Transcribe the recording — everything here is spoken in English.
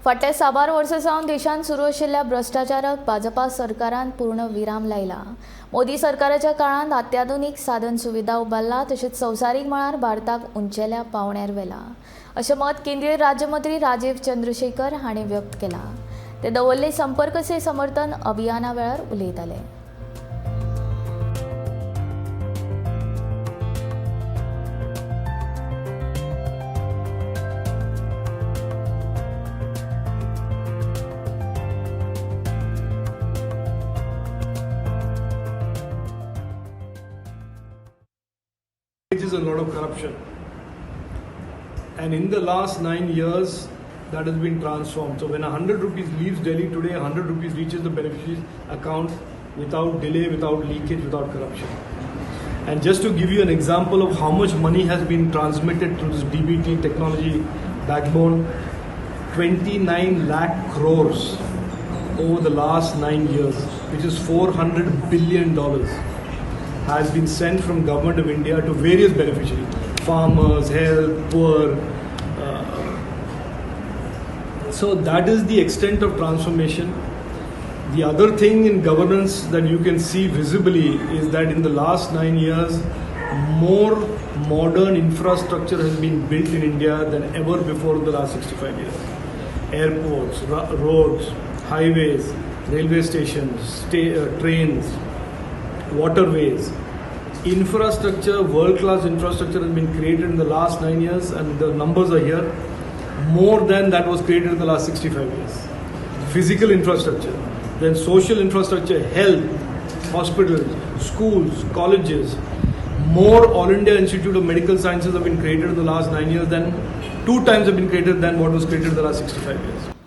फाटल्या साबार वर्सां सावन देशांत सुरू आशिल्ल्या भ्रष्टाचाराक भाजपा सरकारान पूर्ण विराम लायला. मोदी सरकाराच्या काळांत अत्याधुनीक साधन सुविधा उबारला, तशेंच संवसारीक मळार भारताक उंचेल्या पांवड्यार व्हेला, अशें मत केंद्रीय राज्यमंत्री राजीव चंद्रशेखर हांणी व्यक्त केला. ते दवरले संपर्क से समर्थन अभियाना वेळार उलयताले. Is a lot of corruption, and in the last 9 years that has been transformed. So when 100 rupees leaves Delhi today, 100 rupees reaches the beneficiary's account without delay, without leakage, without corruption. And just to give you an example of how much money has been transmitted through this DBT technology backbone, 29 lakh crores over the last 9 years, which is $400 billion, has been sent from Government of India to various beneficiaries, farmers, health, poor. So that is the extent of transformation. The other thing in governance that you can see visibly is that in the last 9 years, more modern infrastructure has been built in India than ever before in the last 65 years. Airports, roads, highways, railway stations, trains, waterways, infrastructure, world-class infrastructure has been created in the last 9 years, and the numbers are here, more than that was created in the last 65 years. Physical infrastructure, then social infrastructure, health, hospitals, schools, colleges, more All India Institute of Medical Sciences have been created in the last 9 years, than 2 times have been created than what was created in the last 65 years.